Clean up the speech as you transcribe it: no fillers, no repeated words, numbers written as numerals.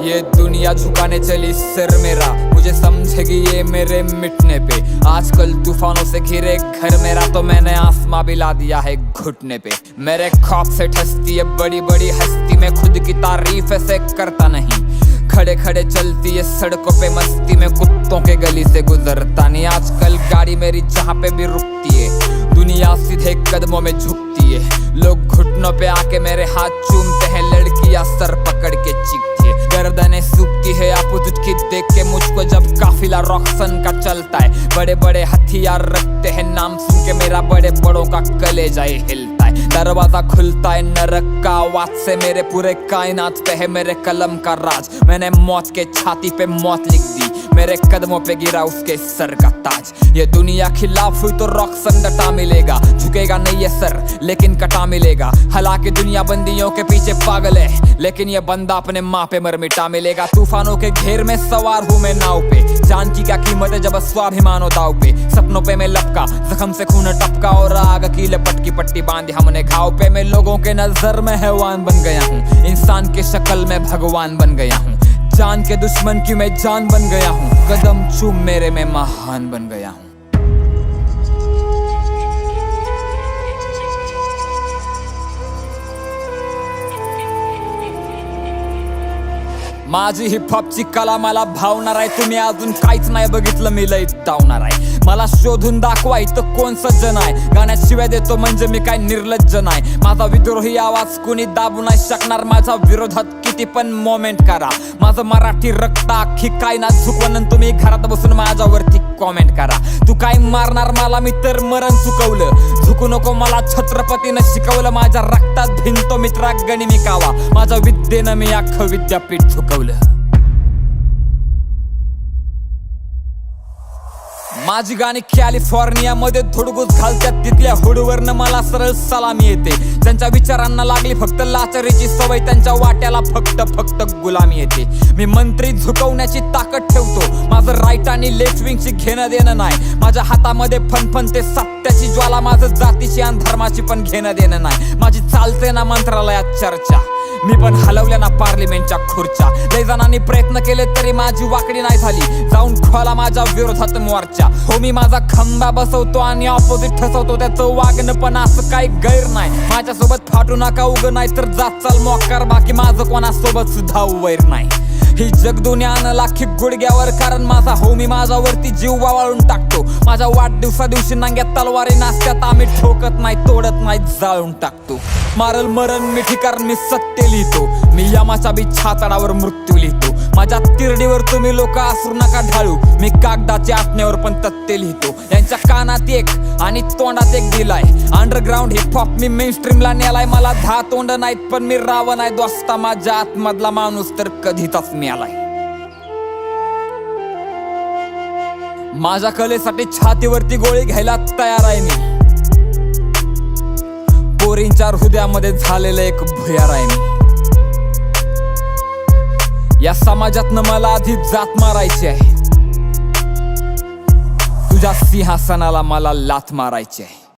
ये दुनिया झुकाने चली सिर मेरा, मुझे समझेगी ये मेरे मिटने पे। आजकल तूफानों से घिरे घर मेरा, तो मैंने आसमां भी ला दिया है घुटने पे। मेरे खौफ से ठसती है बड़ी बड़ी हस्ती, मैं खुद की तारीफ ऐसे करता नहीं। खड़े खड़े चलती है सड़कों पे मस्ती में, कुत्तों के गली से गुजरता नहीं। आजकल गाड़ी मेरी जहाँ पे भी रुकती है, दुनिया सीधे कदमों में झुकती है। लोग घुटनों पे आके मेरे हाथ चूमते हैं, लड़कियां सर पकड़ के चीखती है। गर्दनें सूखती है अपोजिट की देख के मुझको, जब काफिला रॉक्सन का चलता है। बड़े बड़े हथियार रखते हैं, नाम सुन के मेरा बड़े बड़ों का कलेजा हिलता है। दरवाजा खुलता है नरक का आवाज से, मेरे पूरे कायनात पे है मेरे कलम का राज। मैंने मौत के छाती पे मौत लिख दी, मेरे कदमों पे गिरा उसके सर का ताज। ये दुनिया खिलाफ हुई तो रॉक्सन डटा मिलेगा, झुकेगा नहीं ये सर लेकिन कटा मिलेगा। हालांकि दुनिया बंदियों के पीछे पागल है, लेकिन ये बंदा अपने माँ पे मर मिटा मिलेगा। तूफानों के घेर में सवार हूँ मैं नाव पे, जान की क्या कीमत है जब स्वाभिमान हो दाव पे। सपनों पे मैं लपका, जख्म से खून टपका, और आग की लपट की पट्टी बांधी हमने घाव पे। मैं लोगों के नजर में हैवान बन गया हूँ, इंसान के शक्ल में भगवान बन गया हूँ। जान के दुश्मन की मैं जान बन गया हूँ, कदम चूम मेरे में महान बन गया हूँ। माझी हिपहॉपची कला मला भावणार आहे, तुम्ही अजून काहीच नाही बघितलं मी लय धावणार आहे। मला शोधून दाखवायचं कोण सज्जन आहे, गाण्यात शिव्या देतो म्हणजे मी काय निर्लज्ज नाही। माझा विद्रोही आवाज कुणी दाबू नाही शकणार, माझ्या विरोधात किती पण मोमेंट करा। माझं मराठी रक्त अख्खी काय ना झुकवून तुम्ही घरात बसून माझ्यावरती कॉमेंट करा। तू काय मारणार मला, मी तर मरण चुकवलं। झुकू नको मला छत्रपतीनं शिकवलं, माझ्या रक्तात भिनतो मित्रा गणिमी कावा। माझ्या विद्येनं मी अख्खं विद्यापीठ झुकवलं। माझी गाणी कॅलिफोर्निया मध्ये धुडगूस घालतात, तिथल्या हुडवरनं मला सरळ सलामी येते। त्यांच्या विचारांना लागली फक्त लाचारीची सवय, त्यांच्या वाट्याला फक्त गुलामी येते। मी मंत्री झुकवण्याची ताकद ठेवतो, माझं राईट आणि लेफ्ट विंगची घेणं देणं नाही। माझ्या हातामध्ये फणफणते सत्याची ज्वाला, माझं जातीची आणि धर्माची पण घेणं देणं नाही। माझी चालते ना मंत्रालयात चर्चा, मी पण हलवल्या ना पार्लिमेंटच्या खुर्च्या। लय जणांनी प्रयत्न केले तरी माझी वाकडी नाही झाली, जाऊन खोला माझ्या विरोधात मोर्चा। हो मी माझा खंबा बसवतो आणि ऑपोजिट ठसवतो, त्याचं वागणं पण असं काही गैर नाही। माझ्यासोबत फाटू नका उग, नाही तर जात चाल मोकार, बाकी माझं कोणासोबत सुद्धा वैर नाही। ही जगदुनियानं लाखी गुडघ्यावर, कारण माझा हो मी माझ्यावरती जीव वाळून टाकतो। माझ्या वाढदिवसा दिवशी नांग्यात तलवारी नाचत्यात, आम्ही ठोकत नाही तोडत नाही जाळून टाकतो। मारल मरण मिठी कारण मी सत्य लिहितो, मी यमाच्या बी छातडावर मृत्यू लिहितो। माझ्या तिरडीवर तुम्ही लोक असू नका ढाळू, मी कागदाच्या आटण्यावर पण तथ्य लिहितो। यांच्या कानात एक आणि तोंडात एक दिलाय, अंडरग्राऊंड हिपहॉप मी मेनस्ट्रीमला नेलाय। मला 10 तोंड नाहीत पण मी रावण आहे दोस्ता, माझ्या आतमधला माणूस तर कधीच मिळालाय। माझ्या कलेसाठी छातीवरती गोळी घ्यायला तयार आहे मी, पोरींच्या हृदयामध्ये झालेलं एक भुयार आहे मी। या समाजातनं मला आधी जात मारायची आहे, तुझ्या सिंहासनाला मला लाथ मारायची आहे।